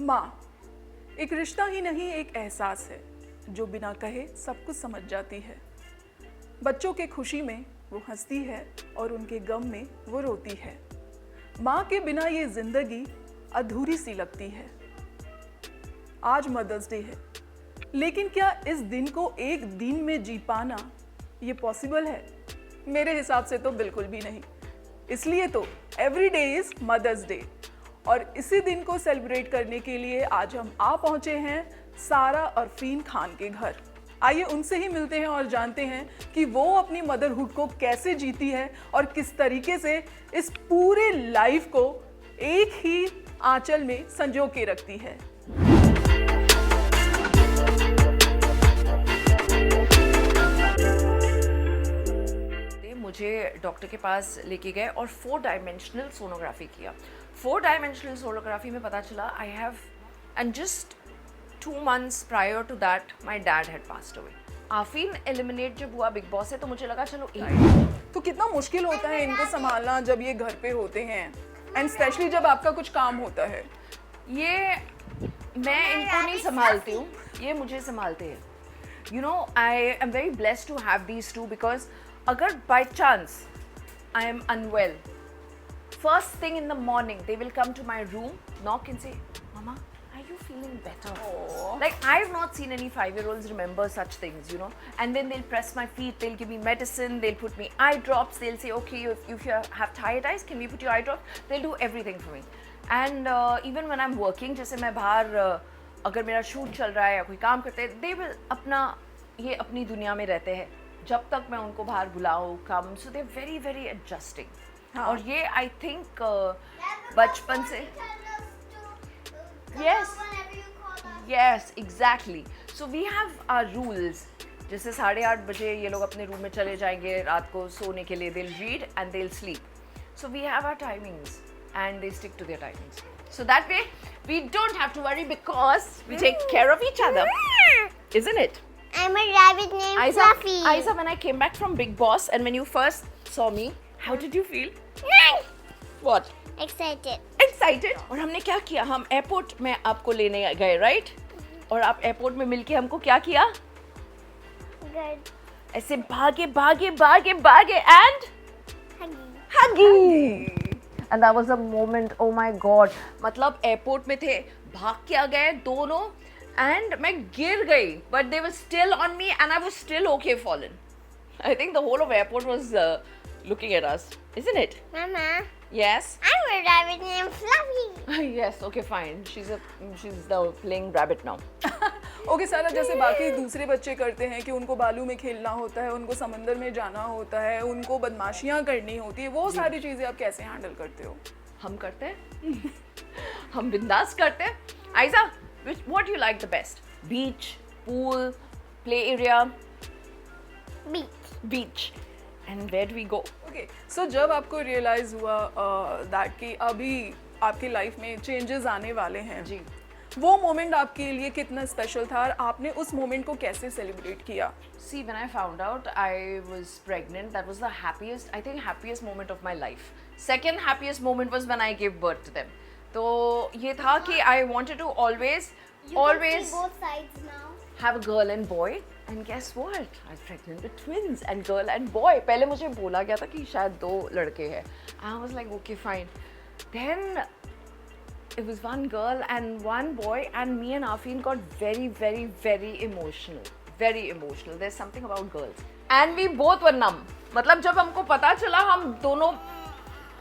माँ एक रिश्ता ही नहीं, एक एहसास है जो बिना कहे सब कुछ समझ जाती है। बच्चों के खुशी में वो हंसती है और उनके गम में वो रोती है। माँ के बिना ये जिंदगी अधूरी सी लगती है। आज मदर्स डे है, लेकिन क्या इस दिन को एक दिन में जी पाना ये पॉसिबल है? मेरे हिसाब से तो बिल्कुल भी नहीं। इसलिए तो every day is Mother's Day, और इसी दिन को सेलिब्रेट करने के लिए आज हम आ पहुंचे हैं सारा अरफीन खान के घर। आइए उनसे ही मिलते हैं और जानते हैं कि वो अपनी मदरहुड को कैसे जीती है और किस तरीके से इस पूरे लाइफ को एक ही आंचल में संजो के रखती है। मुझे डॉक्टर के पास लेके गए और 4 डायमेंशनल सोनोग्राफी किया। 4 डायमेंशनल सोनोग्राफी में पता चला I have, and just 2 months prior to that my dad had passed away. Afeen eliminate जब हुआ बिग बॉस से तो मुझे लगा चलो तो कितना मुश्किल होता है इनको संभालना जब ये घर पे होते हैं, एंड स्पेशली जब आपका कुछ काम होता है। ये मैं इनको नहीं संभालती हूँ, ये मुझे संभालते हैं। You know, I am very blessed to have these two, because अगर by chance I am unwell, first thing in the morning they will come to my room, knock and say, Mama, are you feeling better? Aww. Like, I've not seen any 5-year-olds remember such things, you know. And then they'll press my feet, they'll give me medicine, they'll put me eye drops, they'll say, okay, if you have tired eyes, can we put your eye drops? They'll do everything for me. And even when I'm working, जैसे मैं बाहर अगर मेरा shoot चल रहा है या कोई काम करते हैं, they will अपनी दुनिया में रहते हैं जब तक मैं उनको बाहर बुलाऊँ कम, so they're very very adjusting. और ये आई थिंक बचपन से, yes exactly. So we have our rules. जैसे 8:30 बजे ये लोग अपने रूम में चले जाएंगे रात को सोने के लिए, they'll read and they'll sleep. So we have our timings and they stick to their timings. So that way we don't have to worry because we take care of each other, isn't it? I'm a rabbit named Fluffy. Aiza, when I came back from Big Boss and when you first saw me, how did you feel? What? Excited. Excited? और हमने क्या किया, हम airport में आपको लेने गए, right? और आप एयरपोर्ट में मिलके हमको क्या किया? Good. ऐसे भागे and huggy. And that was a moment, oh my god. मतलब एयरपोर्ट में थे, भाग के आ गए दोनों, and मैं गिर गई, but they were still on me and I was still okay fallen. I think the whole of airport was looking at us, isn't it? Mama, Yes. I'm a rabbit named Fluffy. Yes, okay, fine. She's now playing rabbit now. Okay सारा, जैसे बाकी दूसरे बच्चे करते हैं कि उनको बालू में खेलना होता है, उनको समंदर में जाना होता है, उनको बदमाशियाँ करनी होती है, वो सारी चीज़ें आप कैसे हैंडल करते हो? हम करते हैं हम बिंदास करते हैं। Ayesha, what do you like the best? Beach, pool, play area? Beach. And where do we go? Okay, so जब आपको रियलाइज हुआ दैट कि अभी आपकी लाइफ में चेंजेस आने वाले हैं जी, वो मोमेंट आपके लिए कितना स्पेशल था और आपने उस मोमेंट को कैसे सेलिब्रेट किया? See, when I found out I was pregnant, that was the happiest moment of my life. Second happiest moment was when I gave birth to them. तो ये था कि I wanted to always Can see both sides now. have a girl and boy, and guess what? I was pregnant with twins, and girl and boy. पहले मुझे बोला गया था कि शायद 2 लड़के हैं. I was like, okay, fine. Then it was 1 girl and 1 boy, and me and Afeen got very, very, very emotional. Very emotional. There's something about girls. And we both were numb. मतलब जब हमको पता चला हम दोनों,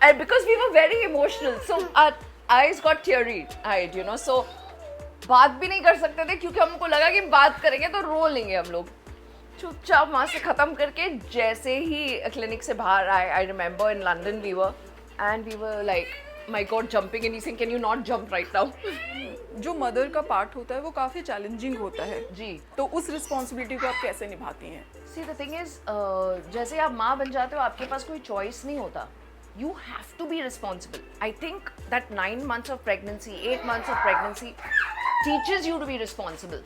and because we were very emotional, so our eyes got teary-eyed, you know. So बात भी नहीं कर सकते थे क्योंकि हमको लगा कि बात करेंगे तो रो लेंगे हम लोग। चुपचाप वहाँ से ख़त्म करके जैसे ही क्लिनिक से बाहर आए, I remember in London we were like, my God, jumping and he saying, can you not jump right now? जो मदर का पार्ट होता है वो काफ़ी चैलेंजिंग होता है जी। तो उस रिस्पॉन्सिबिलिटी को आप कैसे निभाती हैं? सी द थिंग इज, जैसे आप माँ बन जाते हो आपके पास कोई चॉइस नहीं होता, you have to be responsible. I think that 9 months of pregnancy, 8 months of pregnancy teaches you to be responsible.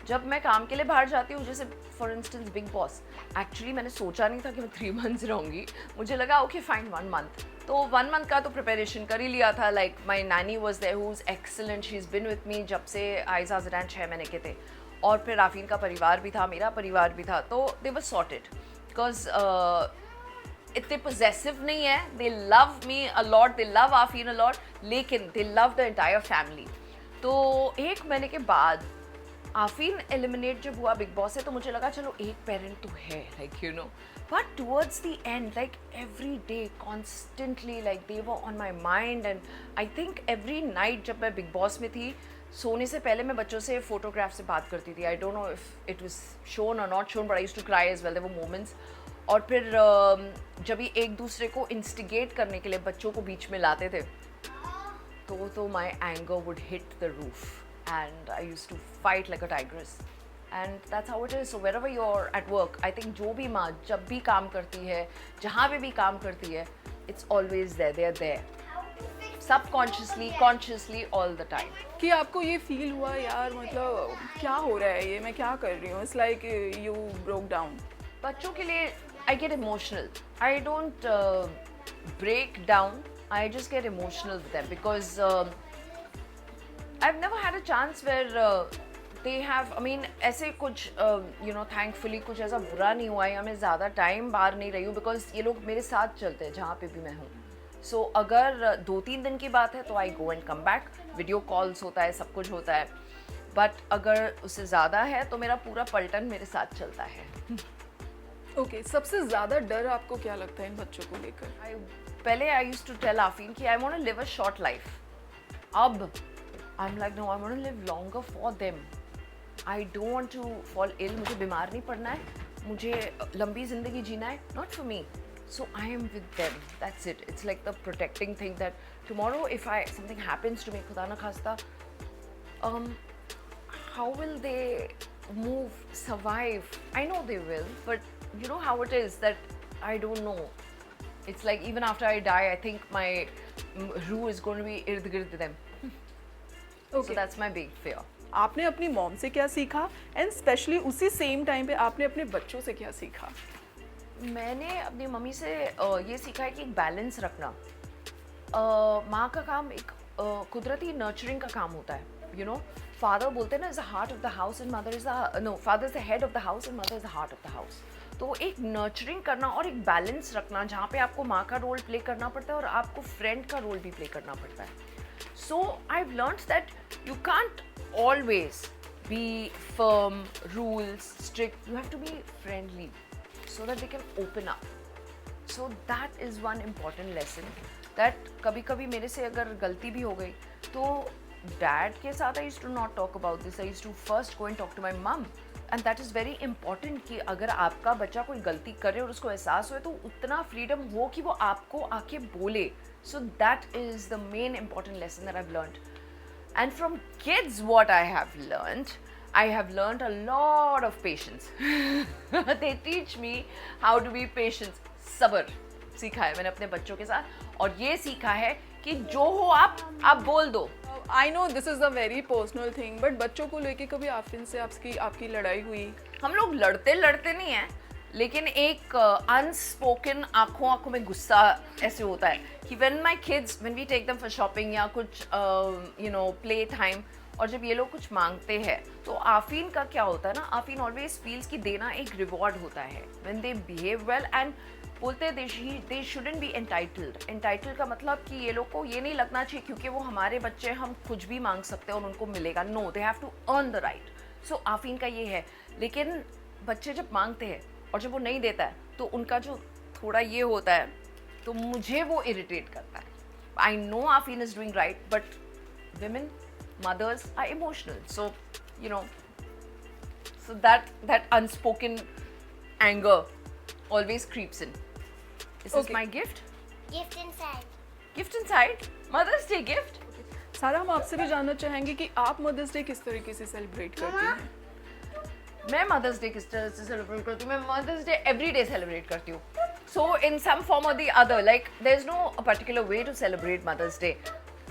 जब मैं काम के लिए बाहर जाती हूँ, जैसे for instance big boss, actually मैंने सोचा नहीं था कि मैं 3 months रहूँगी, मुझे लगा ओके फाइन 1 month, तो 1 मंथ का तो प्रिपरेशन कर ही लिया था. Like my nanny was there who is excellent. She is been with me जब से आयज़ा ज़रैन 6 महीने के थे. और फिर आफीन का परिवार भी था, मेरा परिवार भी था. तो दे वर सॉर्टेड बिकॉज इतने पोजेसिव नहीं है. They love me a lot, they love Afeen a lot, लेकिन they love the entire family. तो 1 महीने के बाद आफीन एलिमिनेट जब हुआ बिग बॉस से, तो मुझे लगा चलो एक पेरेंट तो है, like you know. But towards the end, like every day constantly, like they were on my mind. And I think every night जब मैं बिग बॉस में थी, सोने से पहले मैं बच्चों से फोटोग्राफ से बात करती थी. I don't know if it was shown और not shown, but I used to cry as well. There were moments. और फिर जब ये एक दूसरे को इंस्टिगेट करने के लिए बच्चों को बीच में लाते थे, तो my anger would hit the roof and I used to fight like a tigress. And that's how it is. So wherever you are at work, I think जो भी माँ जब भी काम करती है, जहाँ पे भी काम करती है, it's always there, they are there subconsciously, consciously, all the time. कि आपको ये फील हुआ यार मतलब क्या हो रहा है, ये मैं क्या कर रही हूँ, it's like you broke down? बच्चों के लिए I get emotional. I don't break down, I just get emotional with them because I have never had a chance where they have, I mean ऐसे कुछ यू नो थैंकफुली कुछ ऐसा बुरा नहीं हुआ है या मैं ज़्यादा टाइम बाहर नहीं रही हूँ, बिकॉज ये लोग मेरे साथ चलते हैं जहाँ पे भी मैं हूँ. सो अगर 2-3 दिन की बात है तो I go and come back, video calls होता है, सब कुछ होता है. बट अगर उससे ज़्यादा है तो मेरा पूरा पलटन मेरे साथ चलता है. ओके, सबसे ज़्यादा डर आपको क्या लगता है इन बच्चों को लेकर? पहले I used to tell Afeen कि I want to live a short life. अब I am like no, I want to live longer for them. I don't want to fall ill. मुझे बीमार नहीं पड़ना है, मुझे लंबी ज़िंदगी जीना है, not for me. So I am with them. That's it. It's like the protecting thing that tomorrow if something happens to me, खुदा ना खास्ता, how will they move, survive? I know they will, but you know how it is that I don't know. It's like even after I die, I think my ruh is going to be ird-gird them. Okay. So that's my big fear. आपने अपनी mom से क्या सीखा and specially उसी same time पे आपने अपने बच्चों से क्या सीखा? मैंने अपनी मम्मी से ये सीखा है कि एक बैलेंस रखना. माँ का काम एक कुदरती नर्चरिंग का काम होता है. यू नो, फादर बोलते हैं ना is the heart of the house and mother is the father is the head of the house and mother is the heart of the house. तो एक नर्चरिंग करना और एक बैलेंस रखना जहाँ पे आपको माँ का रोल प्ले करना पड़ता है और आपको फ्रेंड का रोल भी प्ले करना पड़ता है. So I have learnt that you can't always be firm, rules, strict. You have to be friendly so that they can open up. So that is one important lesson that कभी कभी मेरे से अगर गलती भी हो गई तो डैड के साथ I used to not talk about this. I used to first go and talk to my mom. And that is very important कि अगर आपका बच्चा कोई गलती करे और उसको एहसास हो तो उतना फ्रीडम हो कि वो आपको आके बोले. So that is the main important lesson that I've learned. And from kids what I have learned, I have learned a lot of patience. They teach me how to be patient. सब्र सीखा है मैंने अपने बच्चों के साथ, और ये सीखा है कि जो हो आप बोल दो. I know this is a very personal thing, but बच्चों को लेके कभी आफरीन से आपकी लड़ाई हुई? हम लोग लड़ते नहीं हैं, लेकिन एक अनस्पोकन आंखों में गुस्सा ऐसे होता है कि when we take them for shopping या कुछ you know play time, और जब ये लोग कुछ मांगते हैं तो आफीन का क्या होता है ना, आफीन ऑलवेज फील्स कि देना एक रिवॉर्ड होता है when they behave well. And बोलते हैं दे शुडंट बी एंटाइटल्ड. एंटाइटल्ड का मतलब कि ये लोग को ये नहीं लगना चाहिए क्योंकि वो हमारे बच्चे, हम कुछ भी मांग सकते हैं और उनको मिलेगा. No, they have to earn the right. So Afeen का ये है. लेकिन बच्चे जब मांगते हैं और जब वो नहीं देता है तो उनका जो थोड़ा ये होता है, तो मुझे वो इरिटेट करता है. I know Afeen is doing right, but women, mothers are emotional, so you know, so that unspoken anger always creeps in. This is Okay. my gift. Gift inside. Gift inside. Mother's Day gift. सारा, हम आपसे भी जानना चाहेंगे कि आप mother's day किस तरीके से सेलिब्रेट करती हैं? मैं मदर्स डे किस तरह से सेलिब्रेट करती हूँ? मैं Mother's Day every day celebrate करती हूँ. सो इन सम फॉर्म और the other, like there is no particular way to celebrate Mother's Day.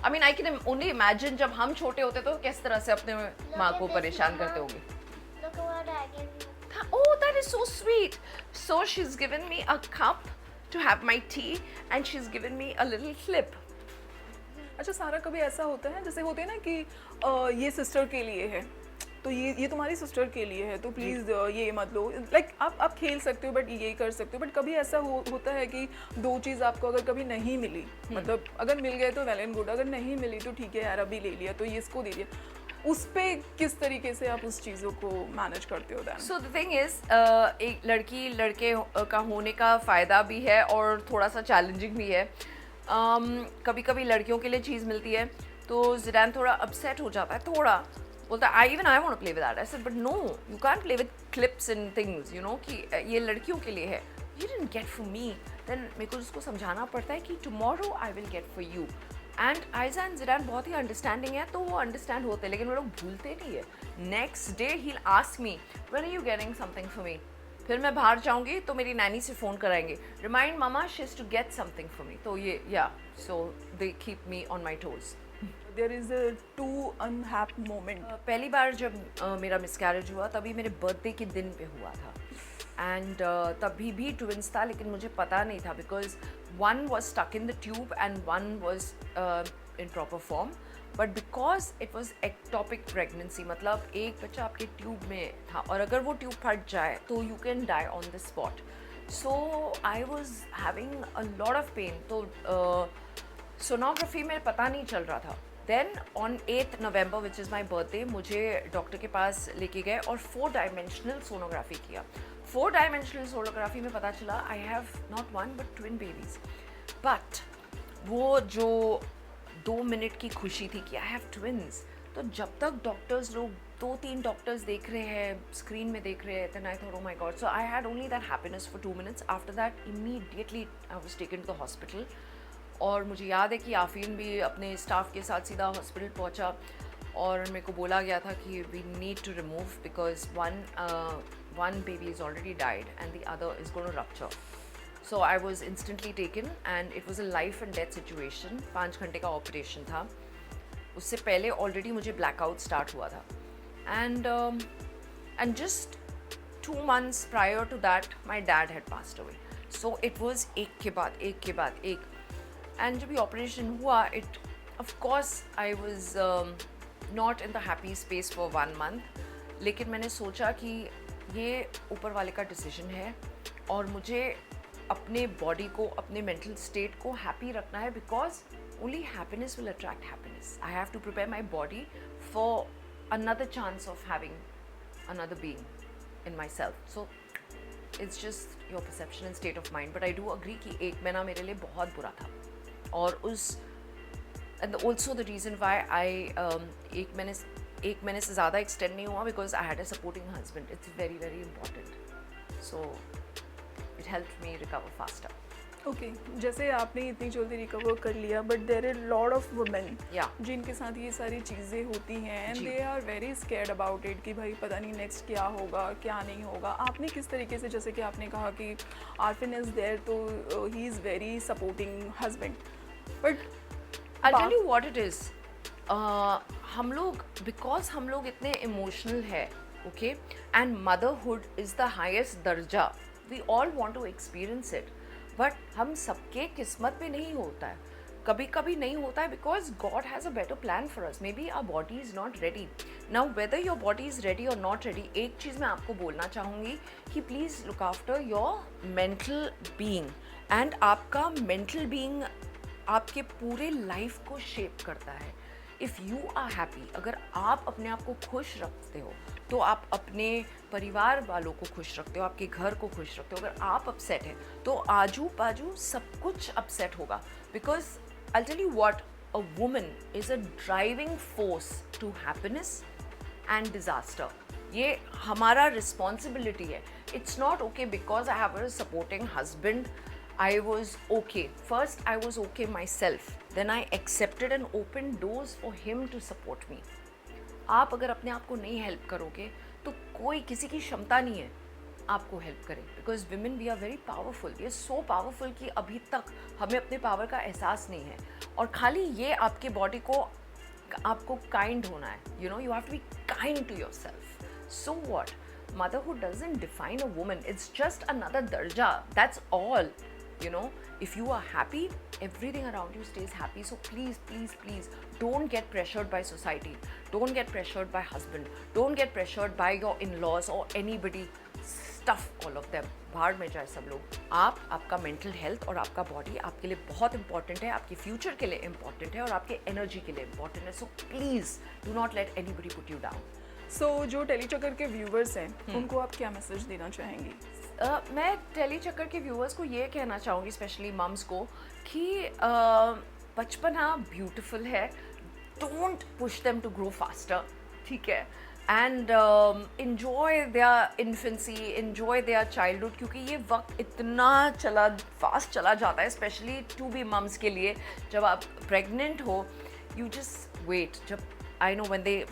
I mean, I can only imagine जब हम छोटे होते तो किस तरह से अपने माँ को परेशान करते होंगे. Look at what I gave you. Oh, that is so sweet. So she's given me a cup to have my tea and she's given me a little clip. अच्छा सारा, कभी ऐसा होता है जैसे होते हैं ना कि ये सिस्टर के लिए है, तो ये तुम्हारी सिस्टर के लिए है, तो प्लीज़ ये मत लो, लाइक आप खेल सकते हो बट ये कर सकते हो, बट कभी ऐसा होता है कि दो चीज़ आपको अगर कभी नहीं मिली, मतलब अगर मिल गए तो वेल एंड गुड, अगर नहीं मिली तो ठीक है यार अभी ले लिया तो ये इसको दे दिया, उस पे किस तरीके से आप उस चीज़ों को मैनेज करते हो? Then so the thing is, एक लड़की लड़के का होने का फ़ायदा भी है और थोड़ा सा चैलेंजिंग भी है. कभी कभी लड़कियों के लिए चीज़ मिलती है तो ज़िदान थोड़ा अपसेट हो जाता है, थोड़ा बोलता है I want to play with that. I said but no, you can't play with clips and things, you know, कि ये लड़कियों के लिए है, you didn't get for me. Then मेरे को उसको समझाना पड़ता है कि tomorrow I will get for you. And Aayza and Zidaan बहुत ही अंडरस्टैंडिंग है, तो वो अंडरस्टैंड होते हैं, लेकिन वो लोग भूलते नहीं है. नेक्स्ट डे ही will ask me when are you getting something for me. फिर मैं बाहर जाऊंगी तो मेरी नैनी से फ़ोन कराएंगे, remind mama she is to get something for me. तो ये या so they keep me on my toes. There is a too unhappy moment. पहली बार जब मेरा मिसकैरेज हुआ तभी मेरे बर्थडे के दिन पे हुआ था. एंड तभी भी ट्विंस था, लेकिन मुझे पता नहीं था because one was stuck in the tube and one was in proper form. But because it was ectopic pregnancy, मतलब एक बच्चा आपके ट्यूब में था और अगर वो ट्यूब फट जाए तो you can die on the spot. So I was having a lot of pain. तो सोनोग्राफी में पता नहीं चल रहा था. Then on 8th November which is my birthday, मुझे डॉक्टर के पास लेके गए और 4 डायमेंशनल सोनोग्राफी किया. 4 डायमेंशनल सोनोग्राफी में पता चला I have not one but twin babies. But वो जो 2 मिनट की खुशी थी कि आई हैव ट्विन्स, तो जब तक डॉक्टर्स लोग 2-3 डॉक्टर्स देख रहे हैं, स्क्रीन में देख रहे हैं, then I thought oh my God. So I had only that happiness for 2 minutes. After that immediately I was taken to the hospital. और मुझे याद है कि आफरीन भी अपने स्टाफ के साथ सीधा हॉस्पिटल पहुंचा और मेरे को बोला गया था कि we need to remove because one baby is already died and the other is going to rupture. So I was instantly taken and it was a life and death situation. 5 घंटे का ऑपरेशन था. उससे पहले already मुझे blackout start हुआ था. And just 2 months prior to that my dad had passed away. So it was एक के बाद एक. एंड जब ये ऑपरेशन हुआ, it of course I was not in the happy space for 1 month. लेकिन मैंने सोचा कि ये ऊपर वाले का डिसीजन है और मुझे अपने बॉडी को, अपने मेंटल स्टेट को हैप्पी रखना है because only happiness will attract happiness. I have to prepare my body for another chance of having another being in my self. So it's just your perception and state of mind. But I do agree कि 1 महीना मेरे लिए बहुत बुरा था. और उस and also the reason why I 1 महीने से ज़्यादा एक्सटेंड नहीं हुआ because I had a supporting husband. It's very very important. So it helped me recover faster. Okay, जैसे आपने इतनी जल्दी रिकवर कर लिया, but there are lot of women Yeah. जिनके साथ ये सारी चीज़ें होती हैं एंड जी. They are very scared about it कि भाई पता नहीं नेक्स्ट क्या होगा क्या नहीं होगा. आपने किस तरीके से, जैसे कि आपने कहा कि आरफिन इज़ देयर तो he is very supporting husband, but I'll tell you what it is. हम लोग, बिकॉज हम लोग इतने इमोशनल है, okay, and motherhood is the highest दर्जा. We all want to experience it, but हम सबके किस्मत में नहीं होता है. कभी कभी नहीं होता है because God has a better plan for us. May be our body is not ready. Now whether your body is ready और नॉट रेडी, एक चीज़ मैं आपको बोलना चाहूँगी कि please look after your mental being. And आपका मेंटल बीइंग आपके पूरे लाइफ को शेप करता है. इफ़ यू आर हैप्पी, अगर आप अपने आप को खुश रखते हो तो आप अपने परिवार वालों को खुश रखते हो, आपके घर को खुश रखते हो. अगर आप अपसेट हैं तो आजू बाजू सब कुछ अपसेट होगा. Because I tell you what, a woman is a driving force to happiness and disaster. ये हमारा रिस्पॉन्सिबिलिटी है. It's not okay because I have a supporting husband. I was okay. First, I was okay myself. Then I accepted and opened doors for him to support me. आप अगर अपने आप को नहीं help करोगे तो कोई, किसी की क्षमता नहीं है आपको हेल्प करे. Because women we are very powerful. We are so powerful कि अभी तक हमें अपने पावर का एहसास नहीं है. और खाली ये आपके बॉडी को, आपको काइंड होना है. You know, you have to be kind to your self. So what, motherhood doesn't define a woman. It's just another darja. That's all. You know, if you are happy, everything around you stays happy. So please, please, please don't get pressured by society. Don't get pressured by husband. Don't get pressured by your in-laws or anybody. Stuff all of them. बाहर में जाए सब लोग. आप, आपका mental health और आपका body आपके लिए बहुत इंपॉर्टेंट है, आपके फ्यूचर के लिए इंपॉर्टेंट है और आपके एनर्जी के लिए इंपॉर्टेंट है. So please do not let anybody put you down. So जो टेलीचक्कर के व्यूवर्स हैं उनको आप क्या मैसेज देना चाहेंगी? मैं टेलीचक्कर के व्यूअर्स को ये कहना चाहूँगी, स्पेशली मम्स को, कि बचपना ब्यूटीफुल है. Don't push them to grow faster, ठीक है? And enjoy their infancy, enjoy their childhood, क्योंकि ये वक्त इतना फास्ट चला जाता है, स्पेशली टू बी मम्स के लिए. जब आप प्रेग्नेंट हो, यू जस्ट वेट. जब आई नो व्हेन दे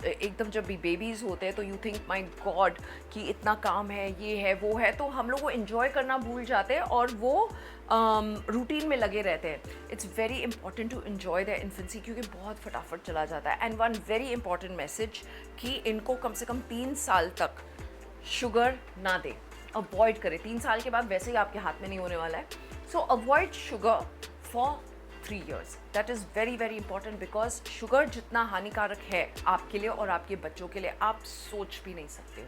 एकदम जब भी बेबीज़ होते हैं तो यू थिंक माई गॉड कि इतना काम है, ये है, वो है, तो हम लोग को इन्जॉय करना भूल जाते हैं और वो रूटीन में लगे रहते हैं. It's very important to enjoy the infancy, क्योंकि बहुत फटाफट चला जाता है. And one very important message कि इनको कम से कम 3 साल तक शुगर ना दें, अवॉइड करें. 3 साल के बाद वैसे ही आपके हाथ में नहीं होने वाला है. सो avoid sugar for 3 years. That is very very important because sugar जितना हानिकारक है आपके लिए और आपके बच्चों के लिए आप सोच भी नहीं सकते हो.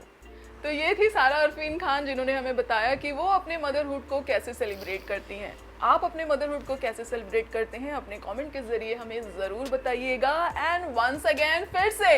तो ये थी सारा अरफीन खान जिन्होंने हमें बताया कि वो अपने मदरहुड को कैसे सेलिब्रेट करती हैं. आप अपने मदरहुड को कैसे सेलिब्रेट करते हैं अपने कमेंट के जरिए हमें ज़रूर बताइएगा. एंड वंस अगेन फिर से